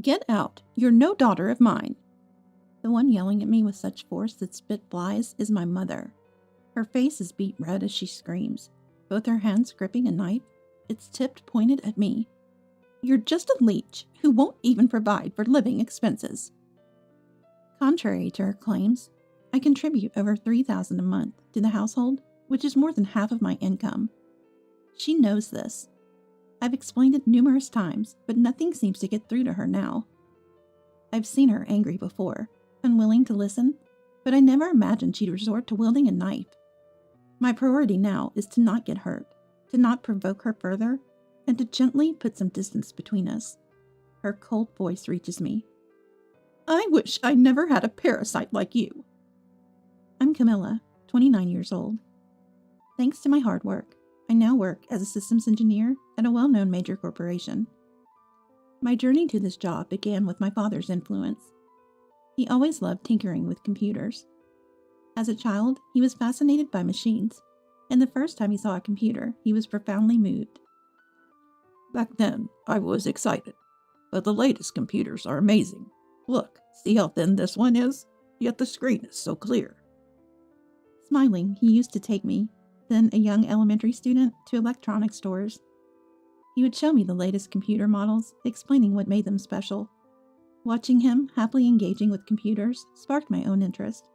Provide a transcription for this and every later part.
Get out! You're no daughter of mine! The one yelling at me with such force that spit flies is my mother. Her face is beet red as she screams, both her hands gripping a knife. It's tipped pointed at me. You're just a leech who won't even provide for living expenses. Contrary to her claims, I contribute over $3,000 a month to the household, which is more than half of my income. She knows this. I've explained it numerous times, but nothing seems to get through to her now. I've seen her angry before, unwilling to listen, but I never imagined she'd resort to wielding a knife. My priority now is to not get hurt, to not provoke her further, and to gently put some distance between us. Her cold voice reaches me. I wish I never had a parasite like you. I'm Camilla, 29 years old. Thanks to my hard work, I now work as a systems engineer at a well-known major corporation. My journey to this job began with my father's influence. He always loved tinkering with computers. As a child, he was fascinated by machines, and the first time he saw a computer, he was profoundly moved. Back then, I was excited, but the latest computers are amazing. Look, see how thin this one is? Yet the screen is so clear. Smiling, he used to take me, then a young elementary student, to electronics stores. He would show me the latest computer models, explaining what made them special. Watching him happily engaging with computers sparked my own interest.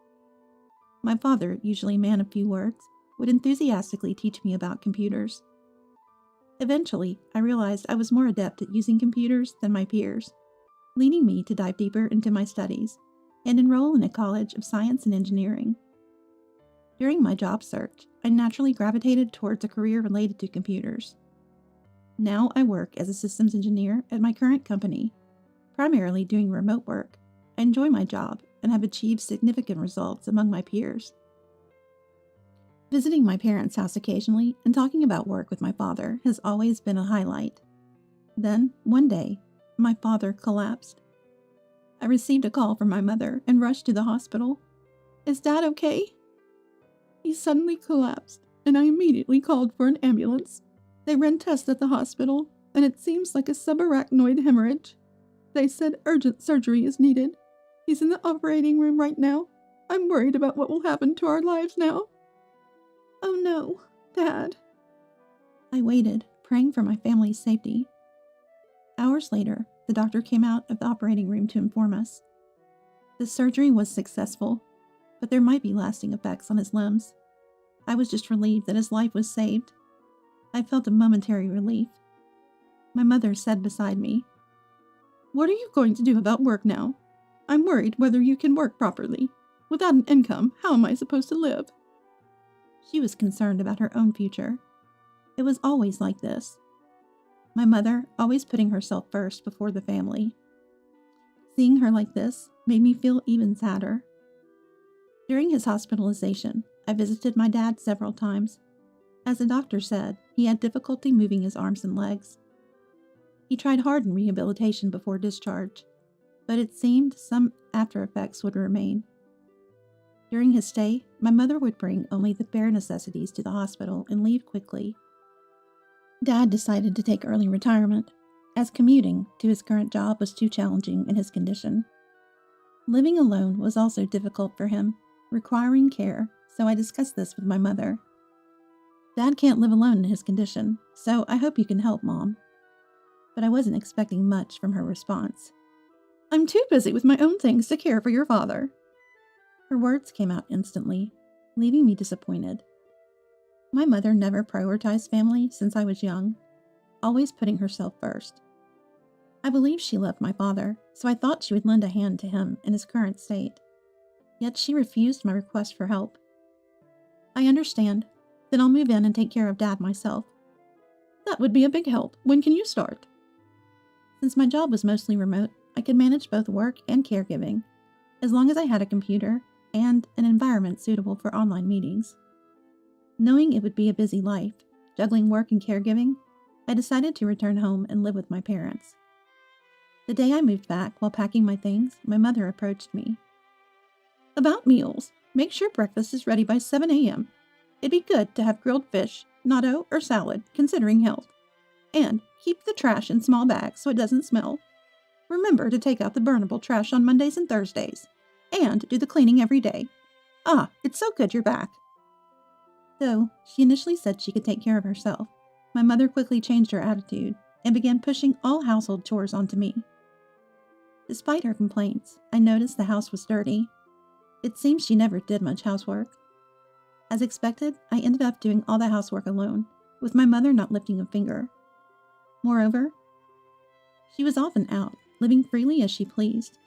My father, usually a man of few words, would enthusiastically teach me about computers. Eventually, I realized I was more adept at using computers than my peers, leading me to dive deeper into my studies and enroll in a college of science and engineering. During my job search, I naturally gravitated towards a career related to computers. Now I work as a systems engineer at my current company, primarily doing remote work. I enjoy my job and have achieved significant results among my peers. Visiting my parents' house occasionally and talking about work with my father has always been a highlight. Then, one day, my father collapsed. I received a call from my mother and rushed to the hospital. Is Dad okay? He suddenly collapsed, and I immediately called for an ambulance. They ran tests at the hospital, and it seems like a subarachnoid hemorrhage. They said urgent surgery is needed. He's in the operating room right now. I'm worried about what will happen to our lives now. Oh no, Dad. I waited, praying for my family's safety. Hours later, the doctor came out of the operating room to inform us. The surgery was successful, but there might be lasting effects on his limbs. I was just relieved that his life was saved. I felt a momentary relief. My mother said beside me, What are you going to do about work now? I'm worried whether you can work properly. Without an income, how am I supposed to live? She was concerned about her own future. It was always like this. My mother always putting herself first before the family. Seeing her like this made me feel even sadder. During his hospitalization, I visited my dad several times. As the doctor said, he had difficulty moving his arms and legs. He tried hard in rehabilitation before discharge, but it seemed some after effects would remain. During his stay, my mother would bring only the bare necessities to the hospital and leave quickly. Dad decided to take early retirement, as commuting to his current job was too challenging in his condition. Living alone was also difficult for him, requiring care, so I discussed this with my mother. Dad can't live alone in his condition, so I hope you can help, Mom. But I wasn't expecting much from her response. I'm too busy with my own things to care for your father. Her words came out instantly, leaving me disappointed. My mother never prioritized family since I was young, always putting herself first. I believe she loved my father, so I thought she would lend a hand to him in his current state. Yet she refused my request for help. I understand. Then I'll move in and take care of Dad myself. That would be a big help. When can you start? Since my job was mostly remote, I could manage both work and caregiving, as long as I had a computer and an environment suitable for online meetings. Knowing it would be a busy life, juggling work and caregiving, I decided to return home and live with my parents. The day I moved back while packing my things, my mother approached me. About meals, make sure breakfast is ready by 7 a.m. It'd be good to have grilled fish, natto, or salad, considering health. And keep the trash in small bags so it doesn't smell. Remember to take out the burnable trash on Mondays and Thursdays, and do the cleaning every day. Ah, it's so good you're back." Though she initially said she could take care of herself, my mother quickly changed her attitude and began pushing all household chores onto me. Despite her complaints, I noticed the house was dirty. It seems she never did much housework. As expected, I ended up doing all the housework alone, with my mother not lifting a finger. Moreover, she was often out, living freely as she pleased.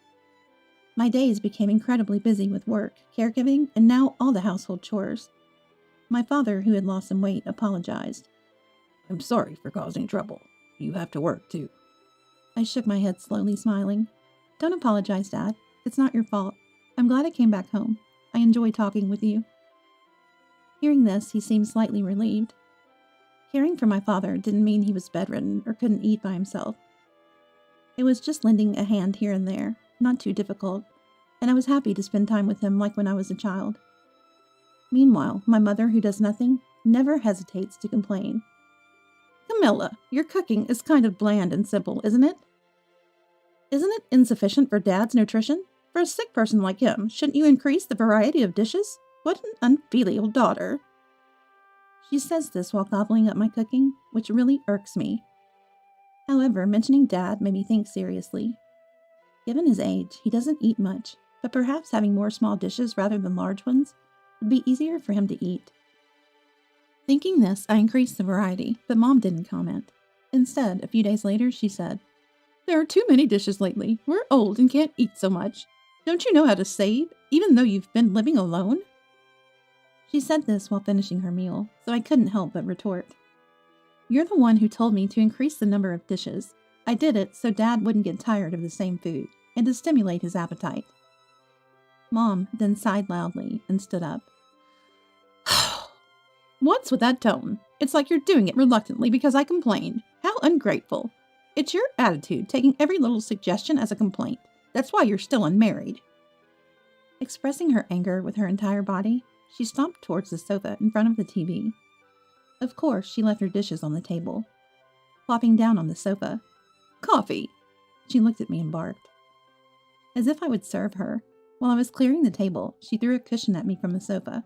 My days became incredibly busy with work, caregiving, and now all the household chores. My father, who had lost some weight, apologized. "I'm sorry for causing trouble. You have to work, too." I shook my head slowly, smiling. "Don't apologize, Dad. It's not your fault. I'm glad I came back home. I enjoy talking with you." Hearing this, he seemed slightly relieved. Caring for my father didn't mean he was bedridden or couldn't eat by himself. It was just lending a hand here and there, not too difficult, and I was happy to spend time with him like when I was a child. Meanwhile, my mother, who does nothing, never hesitates to complain. "Camilla, your cooking is kind of bland and simple, isn't it? Isn't it insufficient for Dad's nutrition? For a sick person like him, shouldn't you increase the variety of dishes? What an unfilial daughter." She says this while gobbling up my cooking, which really irks me. However, mentioning Dad made me think seriously. Given his age, he doesn't eat much, but perhaps having more small dishes rather than large ones would be easier for him to eat. Thinking this, I increased the variety, but Mom didn't comment. Instead, a few days later, she said, "There are too many dishes lately. We're old and can't eat so much. Don't you know how to save, even though you've been living alone?" She said this while finishing her meal, so I couldn't help but retort. "You're the one who told me to increase the number of dishes. I did it so Dad wouldn't get tired of the same food, and to stimulate his appetite." Mom then sighed loudly and stood up. "What's with that tone? It's like you're doing it reluctantly because I complained. How ungrateful. It's your attitude, taking every little suggestion as a complaint. That's why you're still unmarried." Expressing her anger with her entire body, she stomped towards the sofa in front of the TV. Of course, she left her dishes on the table. Plopping down on the sofa. "Coffee!" She looked at me and barked. As if I would serve her, while I was clearing the table, she threw a cushion at me from the sofa.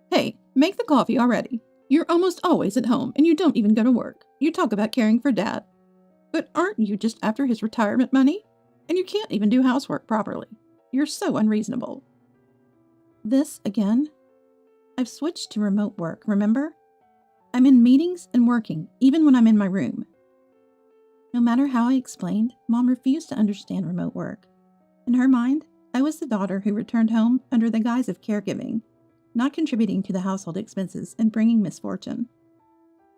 "Hey, make the coffee already. You're almost always at home, and you don't even go to work. You talk about caring for Dad. But aren't you just after his retirement money? And you can't even do housework properly. You're so unreasonable." This again? I've switched to remote work, remember? I'm in meetings and working, even when I'm in my room. No matter how I explained, Mom refused to understand remote work. In her mind, I was the daughter who returned home under the guise of caregiving, not contributing to the household expenses and bringing misfortune.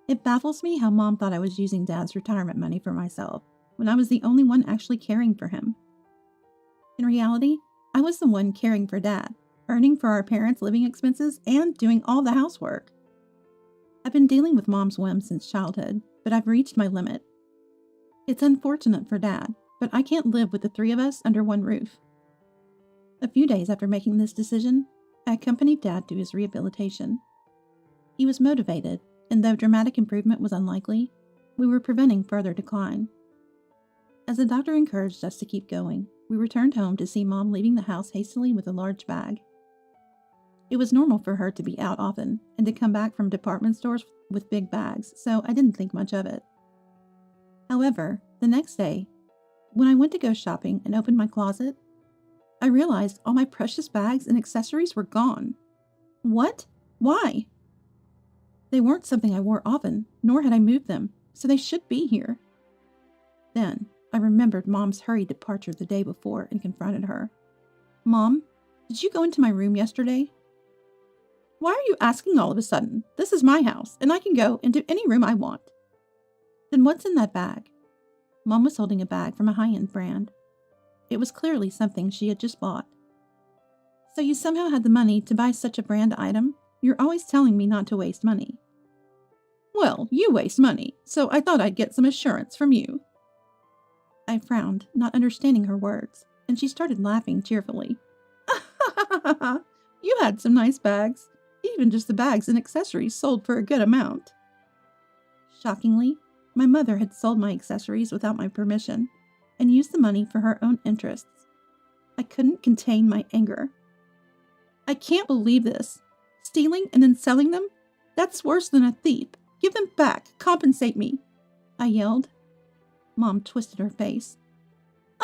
It baffles me how Mom thought I was using Dad's retirement money for myself, when I was the only one actually caring for him. In reality, I was the one caring for Dad, earning for our parents' living expenses, and doing all the housework. I've been dealing with Mom's whims since childhood, but I've reached my limit. It's unfortunate for Dad, but I can't live with the three of us under one roof. A few days after making this decision, I accompanied Dad to his rehabilitation. He was motivated, and though dramatic improvement was unlikely, we were preventing further decline. As the doctor encouraged us to keep going, we returned home to see Mom leaving the house hastily with a large bag. It was normal for her to be out often and to come back from department stores with big bags, so I didn't think much of it. However, the next day, when I went to go shopping and opened my closet, I realized all my precious bags and accessories were gone. What? Why? They weren't something I wore often, nor had I moved them, so they should be here. Then, I remembered Mom's hurried departure the day before and confronted her. "Mom, did you go into my room yesterday?" "Why are you asking all of a sudden? This is my house, and I can go into any room I want." "Then what's in that bag?" Mom was holding a bag from a high-end brand. It was clearly something she had just bought. "So you somehow had the money to buy such a brand item? You're always telling me not to waste money." "Well, you waste money, so I thought I'd get some assurance from you." I frowned, not understanding her words, and she started laughing cheerfully. "You had some nice bags. Even just the bags and accessories sold for a good amount." Shockingly, my mother had sold my accessories without my permission. and used the money for her own interests. I couldn't contain my anger. I can't believe this. Stealing and then selling them? That's worse than a thief. Give them back. Compensate me, I yelled. Mom twisted her face.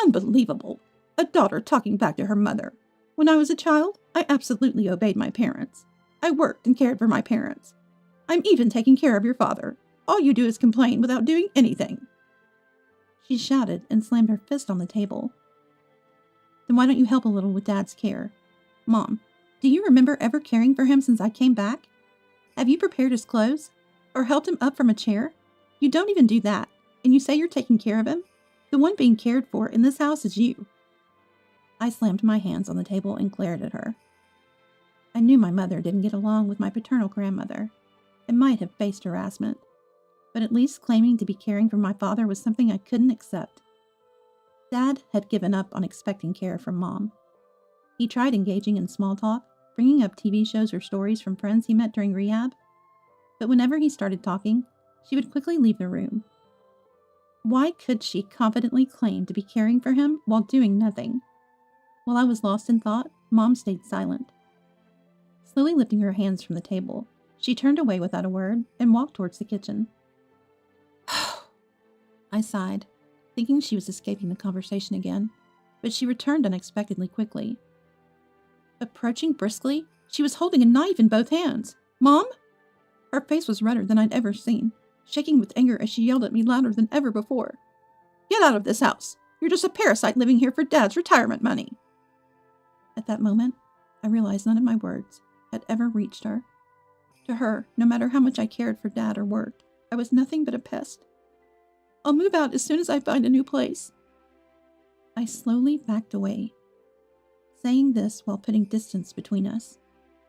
Unbelievable. A daughter talking back to her mother. When I was a child, I absolutely obeyed my parents. I worked and cared for my parents. I'm even taking care of your father. All you do is complain without doing anything. She shouted and slammed her fist on the table. Then why don't you help a little with Dad's care? Mom, do you remember ever caring for him since I came back? Have you prepared his clothes? Or helped him up from a chair? You don't even do that, and you say you're taking care of him? The one being cared for in this house is you. I slammed my hands on the table and glared at her. I knew my mother didn't get along with my paternal grandmother. It might have faced harassment, but at least claiming to be caring for my father was something I couldn't accept. Dad had given up on expecting care from Mom. He tried engaging in small talk, bringing up TV shows or stories from friends he met during rehab, but whenever he started talking, she would quickly leave the room. Why could she confidently claim to be caring for him while doing nothing? While I was lost in thought, Mom stayed silent. Slowly lifting her hands from the table, she turned away without a word and walked towards the kitchen. I sighed, thinking she was escaping the conversation again, but she returned unexpectedly quickly. Approaching briskly, she was holding a knife in both hands. Mom? Her face was redder than I'd ever seen, shaking with anger as she yelled at me louder than ever before. Get out of this house! You're just a parasite living here for Dad's retirement money! At that moment, I realized none of my words had ever reached her. To her, no matter how much I cared for Dad or worked, I was nothing but a pest. I'll move out as soon as I find a new place. I slowly backed away, saying this while putting distance between us.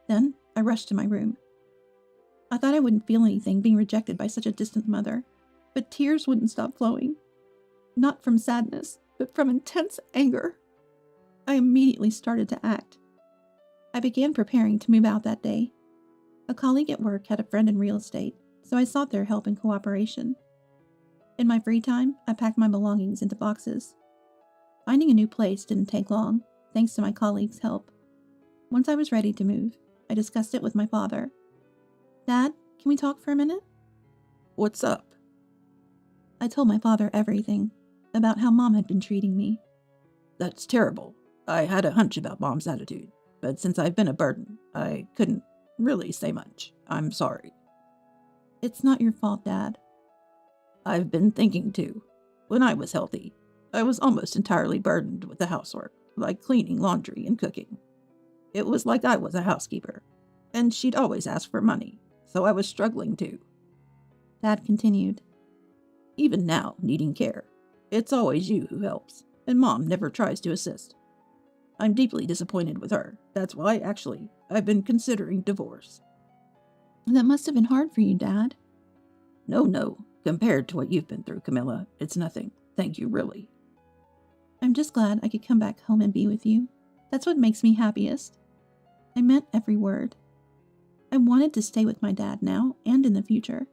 Then I rushed to my room. I thought I wouldn't feel anything being rejected by such a distant mother, but tears wouldn't stop flowing. Not from sadness, but from intense anger. I immediately started to act. I began preparing to move out that day. A colleague at work had a friend in real estate, so I sought their help and cooperation. In my free time, I packed my belongings into boxes. Finding a new place didn't take long, thanks to my colleague's help. Once I was ready to move, I discussed it with my father. Dad, can we talk for a minute? What's up? I told my father everything, about how Mom had been treating me. That's terrible. I had a hunch about Mom's attitude, but since I've been a burden, I couldn't really say much. I'm sorry. It's not your fault, Dad. I've been thinking too. When I was healthy, I was almost entirely burdened with the housework, like cleaning, laundry, and cooking. It was like I was a housekeeper, and she'd always ask for money, so I was struggling too. Dad continued. Even now, needing care, it's always you who helps, and Mom never tries to assist. I'm deeply disappointed with her. That's why, actually, I've been considering divorce. That must have been hard for you, Dad. No. Compared to what you've been through, Camilla, it's nothing. Thank you, really. I'm just glad I could come back home and be with you. That's what makes me happiest. I meant every word. I wanted to stay with my dad now and in the future.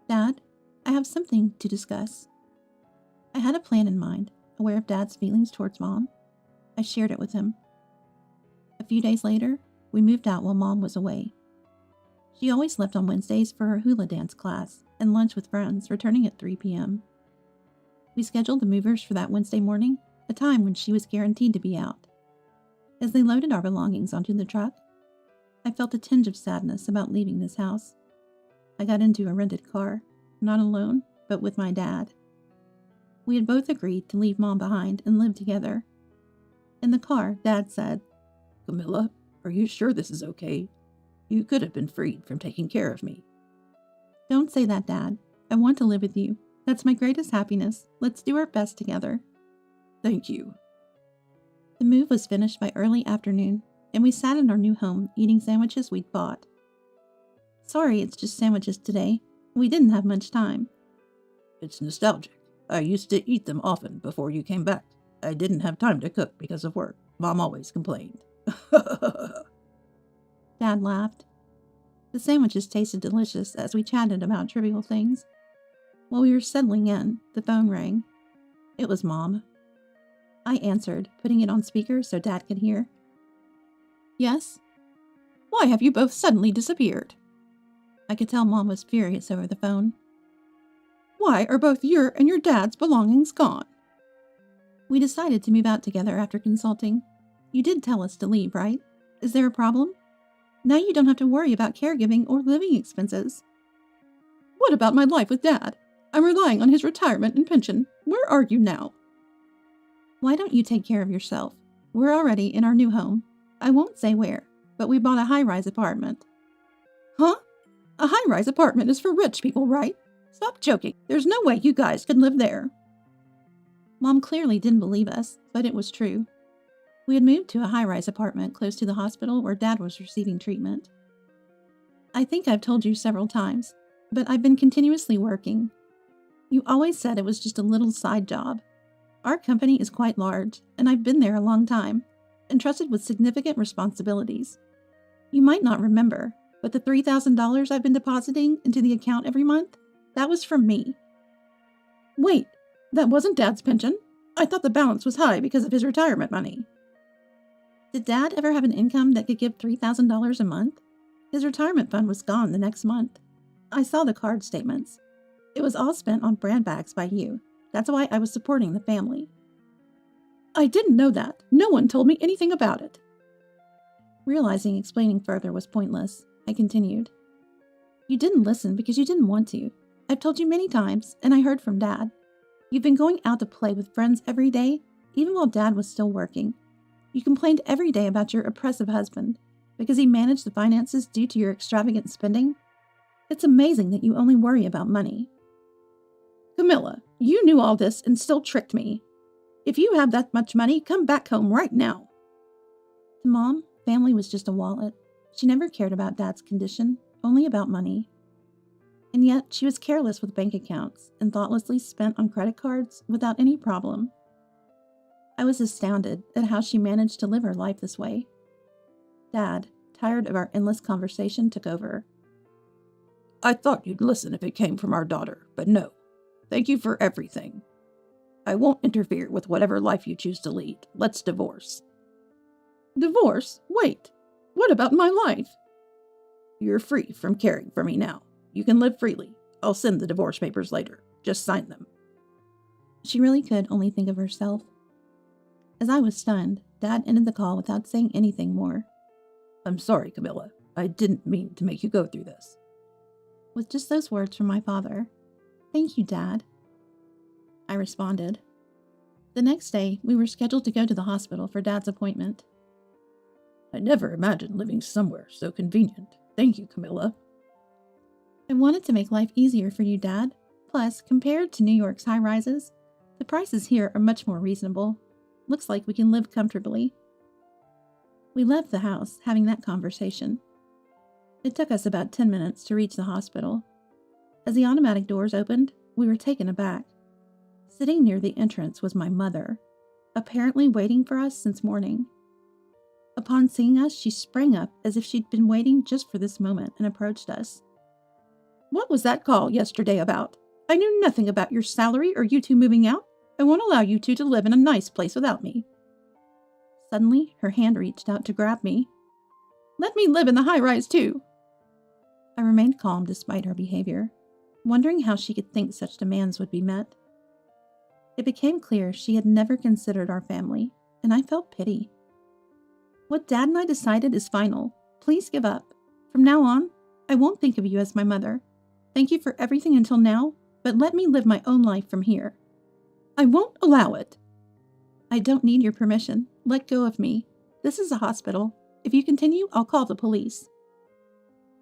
Dad, I have something to discuss. I had a plan in mind, aware of Dad's feelings towards Mom. I shared it with him. A few days later, we moved out while Mom was away. She always left on Wednesdays for her hula dance class and lunch with friends, returning at 3 p.m. We scheduled the movers for that Wednesday morning, a time when she was guaranteed to be out. As they loaded our belongings onto the truck, I felt a tinge of sadness about leaving this house. I got into a rented car, not alone, but with my dad. We had both agreed to leave Mom behind and live together. In the car, Dad said, Camilla, are you sure this is okay? You could have been freed from taking care of me. Don't say that, Dad. I want to live with you. That's my greatest happiness. Let's do our best together. Thank you. The move was finished by early afternoon, and we sat in our new home eating sandwiches we'd bought. Sorry, it's just sandwiches today. We didn't have much time. It's nostalgic. I used to eat them often before you came back. I didn't have time to cook because of work. Mom always complained. Dad laughed. The sandwiches tasted delicious as we chatted about trivial things. While we were settling in, the phone rang. It was Mom. I answered, putting it on speaker so Dad could hear. Yes? Why have you both suddenly disappeared? I could tell Mom was furious over the phone. Why are both your and your dad's belongings gone? We decided to move out together after consulting. You did tell us to leave, right? Is there a problem? Now you don't have to worry about caregiving or living expenses. What about my life with Dad? I'm relying on his retirement and pension. Where are you now? Why don't you take care of yourself? We're already in our new home. I won't say where, but we bought a high-rise apartment. Huh? A high-rise apartment is for rich people, right? Stop joking. There's no way you guys could live there. Mom clearly didn't believe us, but it was true. We had moved to a high-rise apartment close to the hospital where Dad was receiving treatment. I think I've told you several times, but I've been continuously working. You always said it was just a little side job. Our company is quite large, and I've been there a long time, entrusted with significant responsibilities. You might not remember, but the $3,000 I've been depositing into the account every month, that was from me. Wait, that wasn't Dad's pension? I thought the balance was high because of his retirement money. Did Dad ever have an income that could give $3,000 a month? His retirement fund was gone the next month. I saw the card statements. It was all spent on brand bags by you. That's why I was supporting the family. I didn't know that. No one told me anything about it. Realizing explaining further was pointless, I continued. You didn't listen because you didn't want to. I've told you many times, and I heard from Dad. You've been going out to play with friends every day, even while Dad was still working. You complained every day about your oppressive husband because he managed the finances due to your extravagant spending. It's amazing that you only worry about money. Camilla, you knew all this and still tricked me. If you have that much money, come back home right now. To Mom, family was just a wallet. She never cared about Dad's condition, only about money. And yet, she was careless with bank accounts and thoughtlessly spent on credit cards without any problem. I was astounded at how she managed to live her life this way. Dad, tired of our endless conversation, took over. I thought you'd listen if it came from our daughter, but no. Thank you for everything. I won't interfere with whatever life you choose to lead. Let's divorce. Divorce? Wait. What about my life? You're free from caring for me now. You can live freely. I'll send the divorce papers later. Just sign them. She really could only think of herself. As I was stunned, Dad ended the call without saying anything more. I'm sorry, Camilla. I didn't mean to make you go through this. With just those words from my father. Thank you, Dad. I responded. The next day, we were scheduled to go to the hospital for Dad's appointment. I never imagined living somewhere so convenient. Thank you, Camilla. I wanted to make life easier for you, Dad. Plus, compared to New York's high-rises, the prices here are much more reasonable. Looks like we can live comfortably. We left the house, having that conversation. It took us about 10 minutes to reach the hospital. As the automatic doors opened, we were taken aback. Sitting near the entrance was my mother, apparently waiting for us since morning. Upon seeing us, she sprang up as if she'd been waiting just for this moment and approached us. What was that call yesterday about? I knew nothing about your salary or you two moving out. I won't allow you two to live in a nice place without me. Suddenly, her hand reached out to grab me. Let me live in the high-rise too. I remained calm despite her behavior, wondering how she could think such demands would be met. It became clear she had never considered our family, and I felt pity. What Dad and I decided is final. Please give up. From now on, I won't think of you as my mother. Thank you for everything until now, but let me live my own life from here. I won't allow it. I don't need your permission. Let go of me. This is a hospital. If you continue, I'll call the police.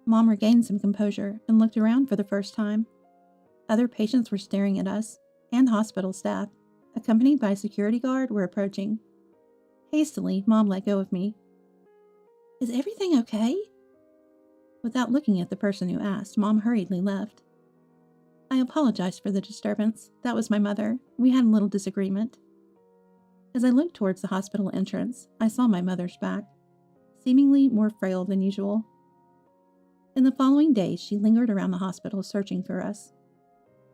Mom regained some composure and looked around for the first time. Other patients were staring at us, and hospital staff, accompanied by a security guard, were approaching. Hastily, Mom let go of me. Is everything okay? Without looking at the person who asked, Mom hurriedly left. I apologized for the disturbance. That was my mother. We had a little disagreement. As I looked towards the hospital entrance, I saw my mother's back, seemingly more frail than usual. In the following days, she lingered around the hospital searching for us.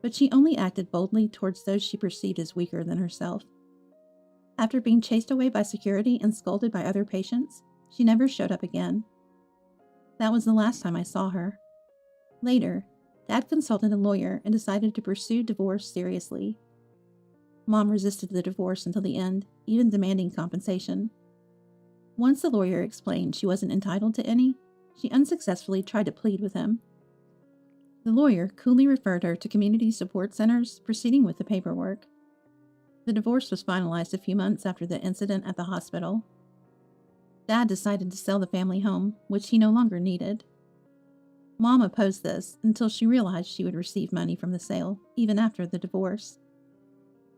but she only acted boldly towards those she perceived as weaker than herself. After being chased away by security and scolded by other patients, she never showed up again. That was the last time I saw her. Later, Dad consulted a lawyer and decided to pursue divorce seriously. Mom resisted the divorce until the end, even demanding compensation. Once the lawyer explained she wasn't entitled to any, she unsuccessfully tried to plead with him. The lawyer coolly referred her to community support centers, proceeding with the paperwork. The divorce was finalized a few months after the incident at the hospital. Dad decided to sell the family home, which he no longer needed. Mom opposed this until she realized she would receive money from the sale, even after the divorce.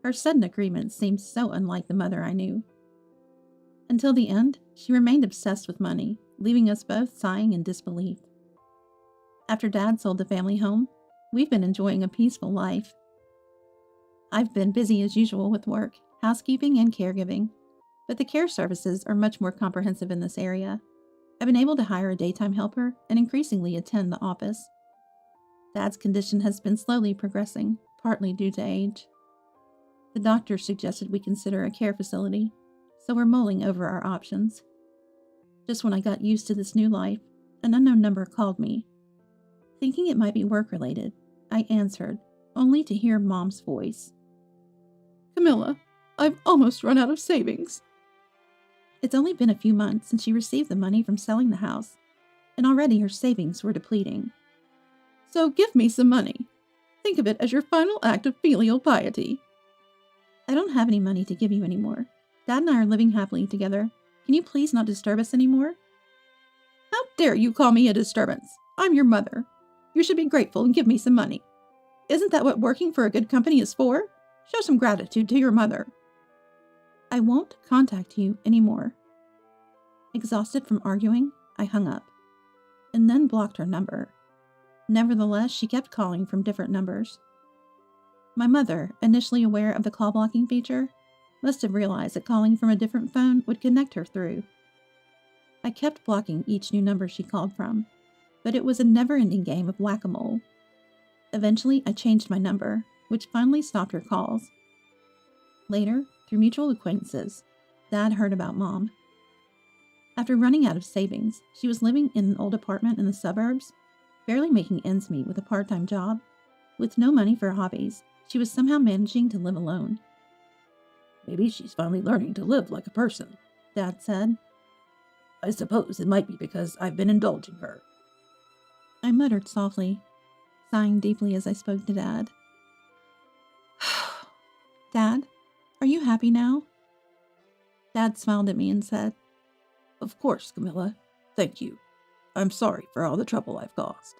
Her sudden agreement seemed so unlike the mother I knew. Until the end, she remained obsessed with money, leaving us both sighing in disbelief. After Dad sold the family home, we've been enjoying a peaceful life. I've been busy as usual with work, housekeeping, and caregiving, but the care services are much more comprehensive in this area. I've been able to hire a daytime helper and increasingly attend the office. Dad's condition has been slowly progressing, partly due to age. The doctor suggested we consider a care facility, so we're mulling over our options. Just when I got used to this new life, an unknown number called me. Thinking it might be work-related, I answered, only to hear Mom's voice. Camilla, I've almost run out of savings. It's only been a few months since she received the money from selling the house, and already her savings were depleting. So give me some money. Think of it as your final act of filial piety. I don't have any money to give you anymore. Dad and I are living happily together. Can you please not disturb us anymore? How dare you call me a disturbance? I'm your mother. You should be grateful and give me some money. Isn't that what working for a good company is for? Show some gratitude to your mother. I won't contact you anymore. Exhausted from arguing, I hung up, and then blocked her number. Nevertheless, she kept calling from different numbers. My mother, initially aware of the call blocking feature, must have realized that calling from a different phone would connect her through. I kept blocking each new number she called from, but it was a never-ending game of whack-a-mole. Eventually, I changed my number, which finally stopped her calls. Later, through mutual acquaintances, Dad heard about Mom. After running out of savings, she was living in an old apartment in the suburbs, barely making ends meet with a part-time job. With no money for hobbies, she was somehow managing to live alone. Maybe she's finally learning to live like a person, Dad said. I suppose it might be because I've been indulging her. I muttered softly, sighing deeply as I spoke to Dad. Dad, are you happy now? Dad smiled at me and said, Of course, Camilla. Thank you. I'm sorry for all the trouble I've caused.